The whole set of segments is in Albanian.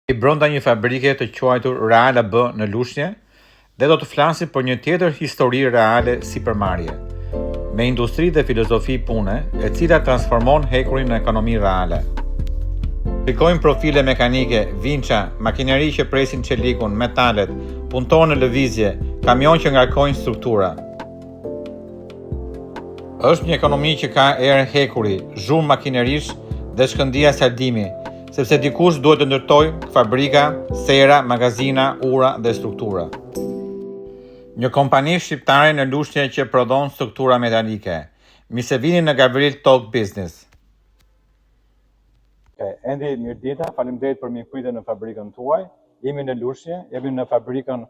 I brenda një fabrike të quajtur Reala B në Lushnjë dhe do të flasim për një tjetër histori reale sipërmarrje, me industri dhe filozofi pune, e cila transformon hekurin në ekonomi reale. Shikojmë profile mekanike, vinça, makineri që presin çelikun, metalet, punëtorë në lëvizje, kamion që ngarkojnë struktura. Është një ekonomi që ka erë hekuri, zhurmë makinerish dhe shkëndija saldimi, sepse dikush duhet të ndërtojë fabrika, sera, magazina, ura dhe struktura. Një kompani shqiptare në Lushnjë që prodhon struktura metalike. Mi se vini në Gabriel Talk Business. Endi, mirëdita, faleminderit për mikpritjen në fabrikën tuaj. Jemi në Lushnjë, jemi në fabrikën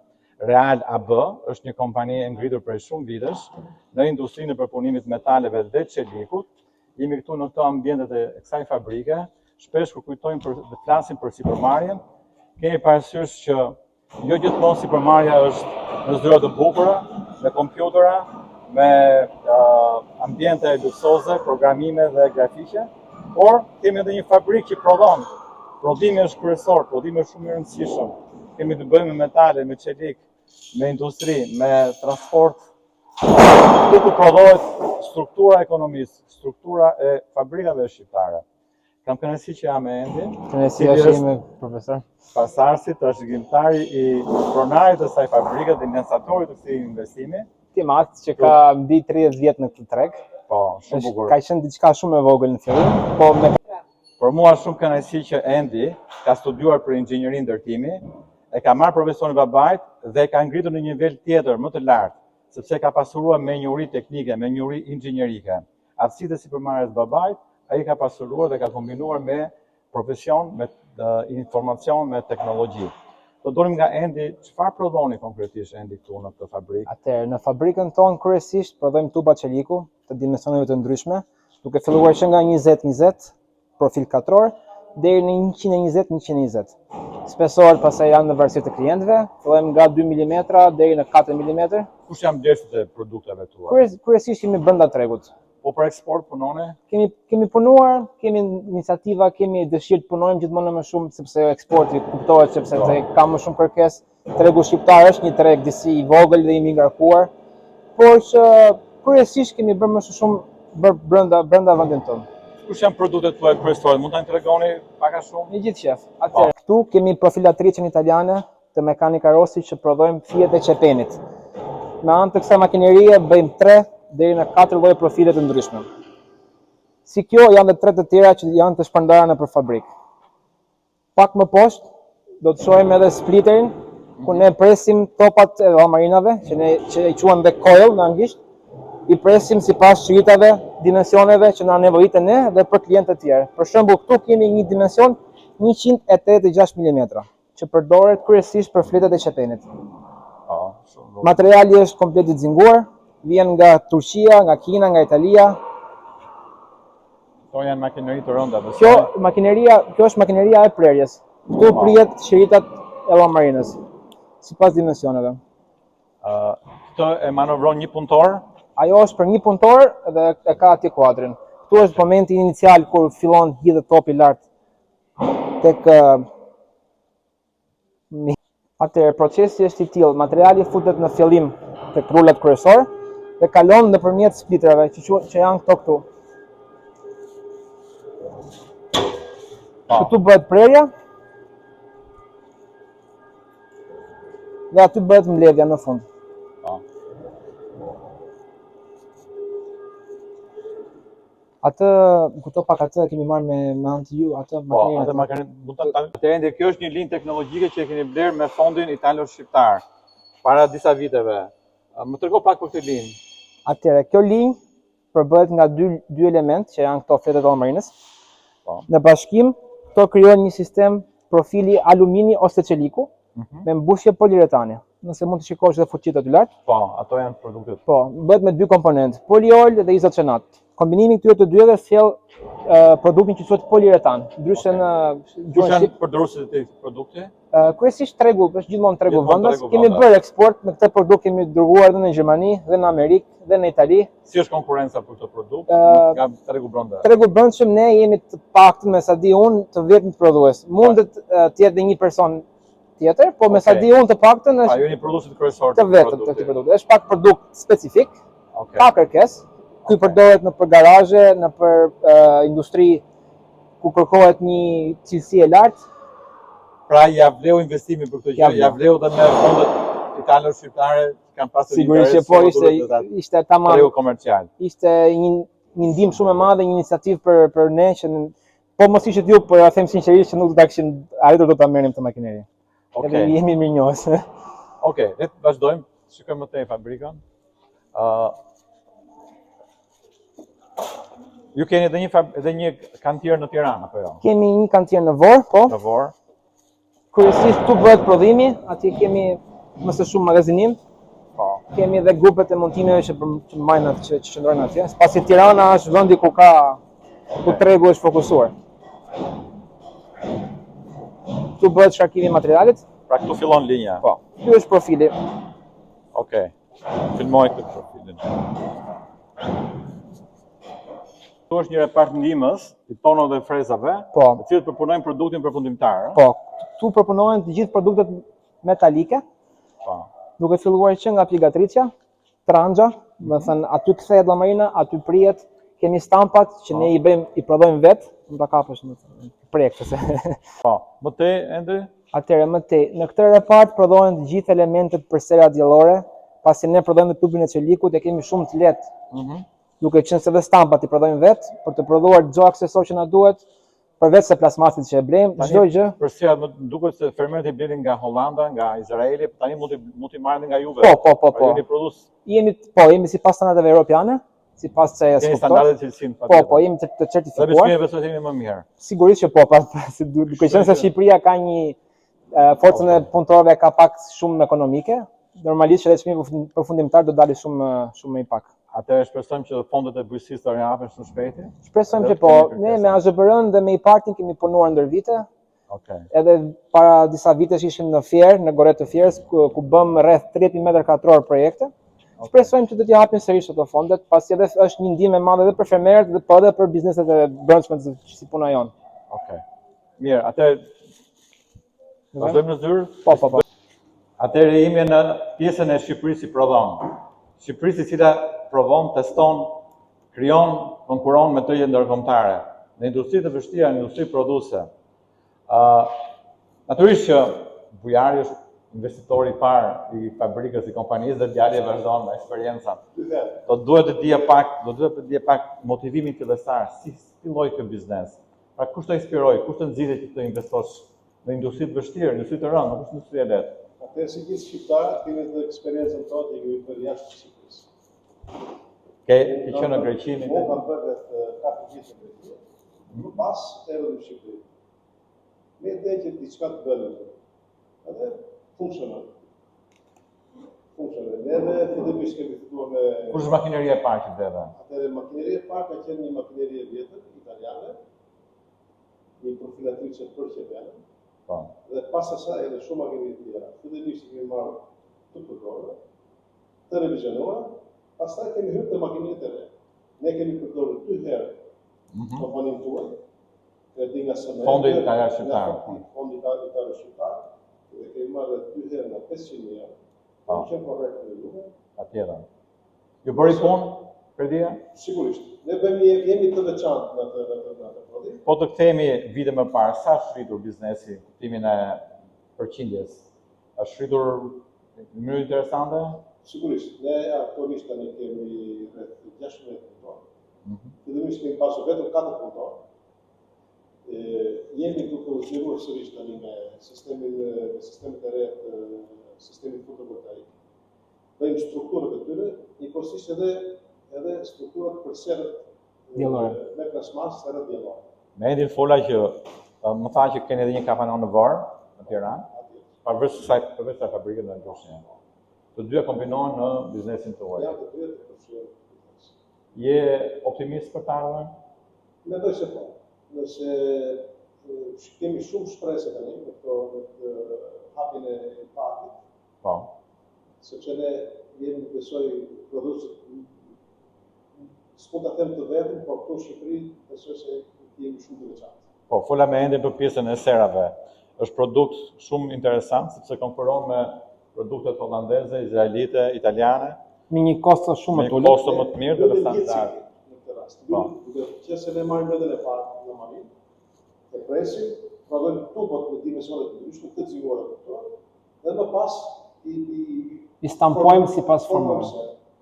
Real AB, është një kompani e ngritur prej shumë vitesh në industrinë e përpunimit metaleve dhe çelikut. Jemi këtu në këto ambientet e kësaj fabrike. Shpesh kur kujtojmë dhe flasim për sipërmarrjen, kemi parasysh që jo gjithmonë sipërmarrja është në zyra të bukura, me kompjutera, me ambiente luksoze, programime dhe grafike, por kemi edhe një fabrikë që prodhon. Prodhimi është kryesor, prodhimi është shumë i rëndësishëm. Kemi të bëjmë me metale, me çelik, me industri, me transport. Këtu ku prodhohet struktura e ekonomisë, struktura e fabrikave shqiptare. Kam kënaqësi që jam me Endin. Kënaqësia është ime, profesor. Pasarësit, është gjimtari i pronarit të kësaj fabrike dhe iniciatori të këtij investimi. Timat që ka mbi 30 vjet në këtë treg. Po, shumë bukur. Ka qenë diçka shumë e vogël në fillim, po me Për mua është shumë kënaqësi që Endi ka studiuar për inxhinierin ndërtimi, e ka marrë profesionin babait dhe ka ngritur në një nivel tjetër më të lartë, sepse ka pasuruar me njohuri teknike, me njohuri inxhinierike. Aftësitë e sipërmarrjes babait ai ka pasuruar dhe ka kombinuar me profesion, me informacion, me teknologji. Do donim nga Endi, çfarë prodhoni konkretisht Endi këtu në këtë fabrikë? Atëherë, në fabrikën tonë kryesisht prodhojmë tuba çeliku të dimensioneve të ndryshme, duke filluar që nga 20-20 profil katror deri në 120-120. Spesor pastaj janë në varësi të klientëve, fillojmë nga 2 mm deri në 4 mm. Kush janë vlerësit e produkteve tua? Kryesisht jemi brenda tregut. Po për eksport punone? Kemi punuar, kemi iniciativa, kemi dëshirë të punojmë gjithmonë më shumë sepse eksporti kuptohet sepse ka më shumë kërkesë. Tregu shqiptar është një treg disi i vogël dhe i ngarkuar, por që kryesisht kemi bërë më shumë brenda vendit tonë. Kush janë produktet tuaja kryesore? Mund ta tregoni pak a shumë? Një gjithë qef. Atëherë, këtu kemi profilatricën italiane të Mekanika Rossi që prodhojmë fijet e çepenit. Me anë të kësaj makinerie bëjmë 3 deri në 4 lloje profile të ndryshme. Si kjo janë edhe 3 të tjera që janë të shpërndara nëpër fabrikë. Pak më poshtë do të shohim edhe splitterin, ku ne presim topat e llamarinave, që i quhen dhe coil në anglisht. I presim sipas shritave, dimensioneve që na nevojiten ne dhe për klientë të tjerë. Për shembull, këtu kemi një dimension 186 mm, që përdoret kryesisht për fletat e çepenit. Materiali është komplet i zinguar, vjen nga Turqia, nga Kina, nga Italia. Këto janë makineri të rënda. Kjo është makineria e prerjes. Këtu prihet shiritat e llamarinës, sipas dimensioneve. Këtë e manovron një punëtor? Ajo është për një punëtor dhe e ka atje kuadrin. Këtu është momenti inicial kur fillon hidhet topi lart tek atëherë procesi është i tillë, materiali futet në fillim tek rrulat kryesor dhe kalon nëpërmjet splitterave që janë këto këtu. Këtu bëhet prerja dhe aty bëhet mbledhja në fund. Atë, këto pak atë kemi marrë me anë të ju, atë makinerinë. Kjo është një linjë teknologjike që e keni blerë me fondin italo-shqiptar para disa viteve. Më trego pak për këtë linjë. Atëherë, kjo linjë përbëhet nga dy elementë që janë këto fletat e llamarinës. Në bashkim, këto krijojnë një sistem profili alumini ose çeliku me mbushje poliuretane. Nëse mund të shikosh edhe fuqitë aty lart. Po, ato janë produktet. Po, bëhet me 2 komponentë, poliol dhe izocenat. Kombinimi këtyre të dyve sjell produktin që quhet poliuretan. Ndryshe në gjuhën shqipe përdoruesit e këtij produkti? Kryesisht tregu, është gjithmonë tregu Gjithmonë vendas. tregu Kemi vendas. bërë eksport, me këtë produkt kemi dërguar edhe në Gjermani, dhe në Amerikë, dhe në Itali. Si është konkurenca për këtë produkt nga tregu brenda? Tregu brendshëm ne jemi të paktën, me sa di unë, të vetëm prodhues. Mundet të jetë dhe një person tjetër, po me sa di unë të paktën Pa, është ju një produsit kryesor të vetëm të këtij produkti. Është pak produkt specifik, Okej. pa kërkesë. Ky përdoret në për garazhe, në për industri ku kërkohet një cilësi e lartë. Pra ja vleu investimi për këtë gjë, ja vleu dhe me fondet italo-shqiptare kanë pasur Sigurisht që po ishte tamam. Tregu komercial. Ishte një ndihmë shumë e madhe, një iniciativë për ne që po mos ishte ju, por ja them sinqerisht që nuk do ta kishim arritur do ta merrnim të makineri. Edhe jemi mirënjohës. Okej, le të vazhdojmë, shikojmë më tej fabrikën. Ju keni edhe një kantier në Tiranë apo jo? Kemi një kantier në Vor, po. Në Vor. Kryesisht tu bëhet prodhimi, atje kemi më së shumë magazinim. Po. Kemi edhe grupet e montimeve që mbajnë atë që qëndrojnë atje. Pasi Tirana është vendi ku tregu është fokusuar. Tu bëhet shkarkimi i materialit. Pra këtu fillon linja. Po. Ky është profili. Okej. Filmoj këtë profilin. Këtu është një repart ndihmës i tonave dhe frezave, të cilët përpunojnë produktin përfundimtar. Po. Tu përpunojnë të gjithë produktet metalike. Po. Duke filluar që nga plagatricia, tranxha, do të thënë aty kthehet llamarina, aty prihet, kemi stampat që ne i prodhojmë vetë, nuk ta kapësh në projekte se. Po, më tej ende? Atëherë më tej, në këtë repart prodhohen të gjithë elementet për sera diellore, pasi ne prodhojmë tubin e çelikut e kemi shumë të lehtë. Duke qenë se dhe stampat i prodhojmë vetë, për të prodhuar çdo aksesor që na duhet, përveç se plasmasit që e blejmë, çdo gjë. Për serat më duket se fermerët i blenin nga Hollanda, nga Izraeli, tani mund t'i marrin nga Juve. Po. Jeni produs. Jemi sipas standardeve europiane, sipas CE-s. Keni standardet cilësinë. Po, jemi të certifikuar. Dhe besoj besoj jemi më mirë. Sigurisht që po, duke qenë se Shqipëria ka një forcën e punëtorëve ka pak shumë ekonomike, normalisht që çmimi përfundimtar do dalë shumë më i pak. Atëherë shpresojmë që fondet e bujqësisë të rihapen shumë shpejti. Shpresojmë që po. Ne me AZBR-n dhe me IPART-in kemi punuar ndër vite. Okej. Edhe para disa vitesh ishim në Fier, në Goret të Fierës, ku bëm rreth 30.000 metra katror projekte. Shpresojmë që do t'i japin sërish ato fondet, pasi edhe është një ndihmë e madhe edhe për fermerët dhe po edhe për bizneset e brendshme si puna jon. Okej. Mirë, atëherë vazhdojmë në zyrë? Po. Atëherë jemi në pjesën e Shqipërisë si prodhon. Shqipërisë i cila provon, teston, krijon, konkuron me tërë ndërkombëtare. Në industri të vështira, në industri prodhuese. Natyrisht që bujari është investitori i parë i fabrikës i kompanisë dhe djali e vazhdon me eksperiencën. Do duhet të dije pak motivimin fillestar, si filloi ky biznes. Pra kush të inspiroi, kush të nxitej që të investosh në industri të vështirë, në industri të rëndë, nuk është industri e lehtë. Atëherë si gjithë shqiptarët kemi të eksperiencën tonë e kemi bërë jashtë Shqipërisë. Ke qenë në Greqi? Unë kam bërë rreth 4 vite në Greqi. Më pas erdhëm në Shqipëri. Me ide që diçka të bëjmë. Edhe funksionon. Neve fillimisht kemi filluar me Kush është makineria e parë që vete? Atëherë makineria e parë ka qenë një makineri e vjetër italiane, një profilatrice për qeverin. Po. Dhe pas asaj edhe shumë makineri të tjera. Fillimisht kemi marrë të përdorura, të revizionuara, pastaj kemi hyrë te makineritë e re. Ne kemi përdorur 2 herë kompaninë tuaj, kredi nga SME, Fondi Italian Shqiptar. Fondi Italian Shqiptar, dhe kemi marrë 2 herë nga 500.000 euro. Po që korrekt me juve. Patjetër. Ju bëri punë kredia? Sigurisht. Ne jemi të veçantë në atë prodhim. Po të kthehemi vite më parë, sa është shritur biznesi, kuptimin e përqindjes? Është shritur në mënyrë interesante? Sigurisht. Ne aktualisht tani kemi rreth 16 punëtorë. Fillimisht kemi pasur vetëm 4 punëtorë. Jemi duke u zgjeruar sërish tani me sistemet e re të sistemit fotovoltaik. Bëjmë strukturët e tyre, njëkohësisht edhe strukturat për serët diellore. Me plasmas serët diellore. Me endin fola që më tha që keni edhe një kapanon në Vor, në Tiranë, pavarësisht kësaj fabrike në Gjoshnjë. Të dyja kombinohen në biznesin tuaj. Ja, të dyja të përfshirë. Je optimist për të ardhmen? Mendoj se po. Nëse kemi shumë shpresë tani me këto parkin e parkit, Po. sepse ne jemi besoj prodhuesit, s'po ta them të vetëm, por këtu në Shqipëri besoj se jemi shumë të veçantë. Po, fola me ende për pjesën e serave. Është produkt shumë interesant sepse konkuron me produktet hollandeze, izraelite, italiane, Me një kosto shumë me të ulët. kosto më të mirë dhe me standard. Në këtë rast. Duke qenë se ne marrim vendin e parë në Mali, e presim, prodhojmë tubot në dimensione të ndryshme, të cilësuara këto, dhe më pas I stampojmë sipas formës.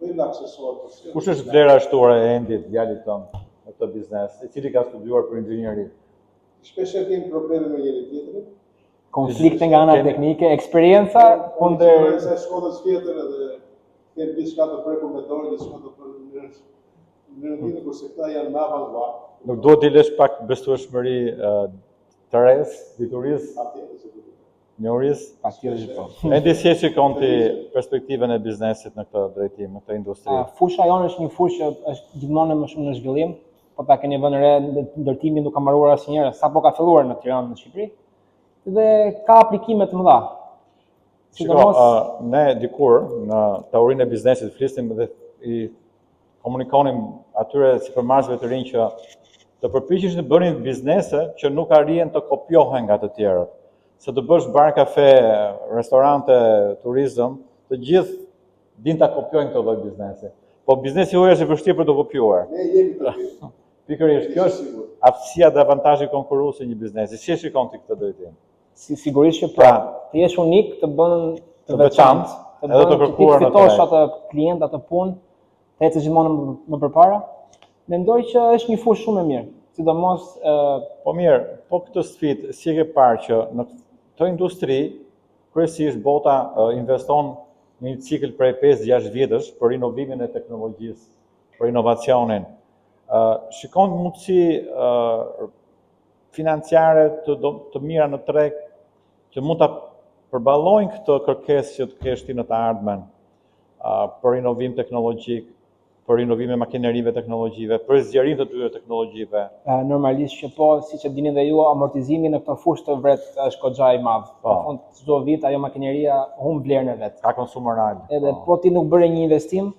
Bëjmë aksesorë. Kush është vlera shtuare e Endit, djalit tonë, në këtë biznes, i cili ka studiuar për inxhinieri? Shpesh kemi probleme me njëri tjetrin. Konflikte nga ana teknike, eksperienca kundër Sa shkollës vjetër edhe kemi diçka të prekur me dorë, diçka të prekur në rrugë, kurse këta janë më avangardë. Nuk duhet t'i lësh pak besueshmëri të res, diturisë, njohurisë. patjetër po. Endi si e shikon ti perspektivën e biznesit në këtë drejtim, në këtë industri? Fusha jonë është një fushë që është gjithmonë më shumë në zhvillim, po ta keni vënë re ndërtimi nuk ka mbaruar asnjëherë, sapo ka filluar në Tiranë, në Shqipëri, dhe ka aplikime të mëdha. Shiko, ne dikur në teorinë e biznesit flisnim dhe i komunikonim atyre sipërmarrësve të rinj që të përpiqeshin të bënin biznese që nuk arrihen të kopjohen nga të tjerët. Se të bësh bar, kafe, restorante, turizëm, të gjithë din ta kopjojnë këtë lloj biznesi. Po biznesi juaj është i vështirë për të kopjuar. Ne jemi të tillë. Pikërisht, kjo është aftësia dhe avantazhi konkurrues i një biznesi. Si e shikon ti këtë drejtim? Sigurisht që pra, të jesh unik, të bën të veçantë, edhe të kërkuar në fitosh atë klient, atë punë, të ecësh gjithmonë më përpara. Mendoj që është një fushë shumë e mirë, sidomos po mirë, po këtë sfidë si e ke parë që në këtë industri kryesisht bota investon në një cikël prej 5-6 vjetësh për inovimin e teknologjisë, për inovacionin. Shikon mundësi financiare të mira në treg që mund ta përballojnë këtë kërkesë që të kesh ti në të ardhmen për inovim teknologjik, për inovime makinerive teknologjive, për zgjerim të tyre teknologjive. Normalisht që po, siç e dini dhe ju, amortizimi në këtë fushë të vret është goxha i madh. Në fund çdo vit ajo makineria humb vlerën e vet. Ka konsum real. Edhe po ti nuk bëre një investim,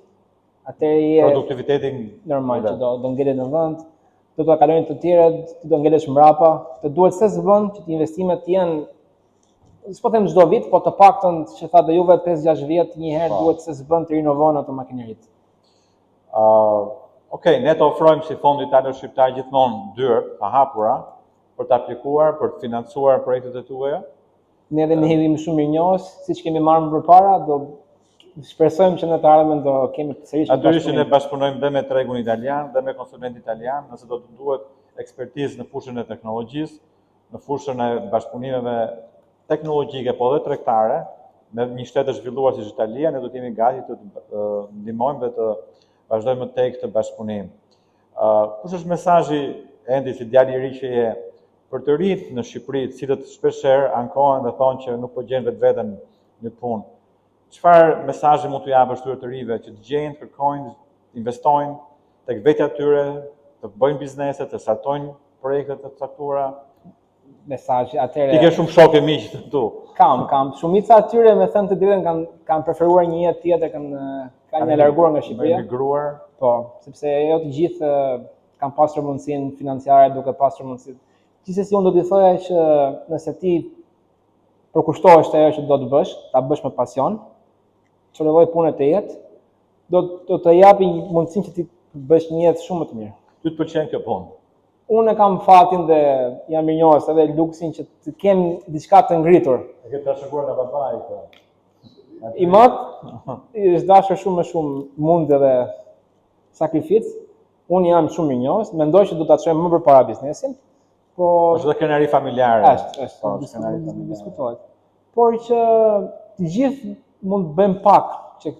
atëherë produktivitetin normal që do ngelet në vend, do të kalojnë të tjerët, ti do ngelesh mbrapa, të duhet se zbën që të investimet jenë, s'po them çdo vit, po të paktën që tha dhe juve 5-6 vjet një herë duhet se zbën të rinovon ato makineritë. Okej, ne të ofrojmë si Fondi Italian Shqiptar gjithmonë dyert të hapura për të aplikuar, për të financuar projektet e tuaja. Ne edhe ne jemi shumë mirënjohës, siç kemi marrë më përpara, do shpresojmë që në të ardhmen do kemi sërish Natyrisht ne bashkëpunojmë dhe me tregun italian dhe me konsulent italian, nëse do të duhet ekspertizë në fushën e teknologjisë, në fushën e bashkëpunimeve teknologjike po dhe tregtare, me një shtet të zhvilluar si Italia, ne do të jemi gati të ndihmojmë dhe të vazhdojmë të këtë bashkëpunim. Kush është mesazhi Endi si djali i ri që je për të rinjt në Shqipëri, të cilët shpeshherë ankohen dhe thonë që nuk po gjejnë vetveten në punë? Çfarë mesazhi mund t'u japësh këtyre të rive që të gjejnë, të kërkojnë, të investojnë tek vetja e tyre, të bëjnë biznese, të startojnë projekte të caktuara? Mesazhi atëherë. Ti ke shumë shokë miq këtu. Kam. Shumica atyre me thënë të drejtën kanë preferuar një jetë tjetër, kanë larguar nga Shqipëria. Migruar. Po, sepse jo të gjithë kanë pasur mundësinë financiare duke pasur mundësi. Gjithsesi unë do t'i thoja që nëse ti përkushtohesh te ajo që do të bësh, ta bësh me pasion, çfarë lloj pune të jetë, do të japi mundësinë që ti të bësh një jetë shumë më të mirë. Ty të pëlqen kjo punë? Unë kam fatin dhe jam mirënjohës edhe luksin që të kem diçka të ngritur. E ke trashëguar nga babai këtë. I është dashur shumë mund edhe sakrificë. Unë jam shumë mirënjohës, mendoj që do ta çojmë më përpara biznesin, po është dhe krenari familjare. Është diskutohet. Por që të gjithë mund të bëjmë pak, që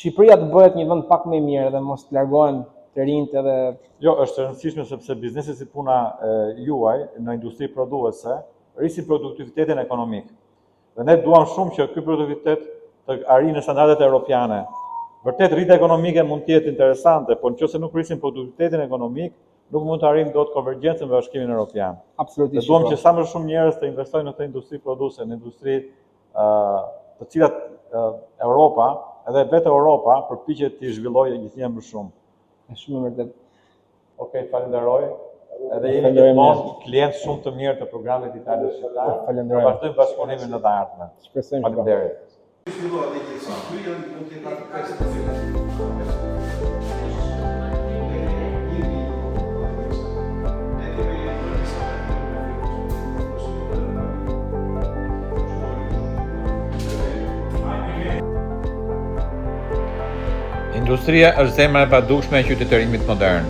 Shqipëria të bëhet një vend pak më i mirë dhe mos të largohen të rinjt edhe. Jo, është e rëndësishme sepse biznesi si puna juaj në industri prodhuese rrisin produktivitetin ekonomik. Dhe ne duam shumë që ky produktivitet të arrijë në standardet europiane. Vërtet rritja ekonomike mund të jetë interesante, por nëse nuk rrisim produktivitetin ekonomik, nuk mund të arrijmë dot konvergjencën me Bashkimin Evropian. Absolutisht. Duam që sa më shumë njerëz të investojnë në këtë industri prodhuese, në industri të cilat Europa, edhe vetë Europa, përpiqet të zhvillojë gjithnjë më shumë. Është shumë e vërtetë. Okej, falenderoj. Edhe jemi gjithmonë klient shumë të mirë të programit Italia Shqiptar. Falenderoj. Vazhdojmë bashkëpunimin në të ardhmen. Shpresojmë. Faleminderit. Industria është zemra e padukshme e qytetërimit modern.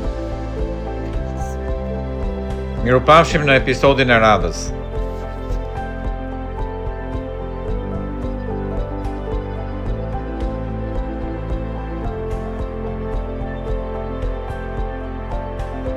Mirupafshim në episodin e radhës.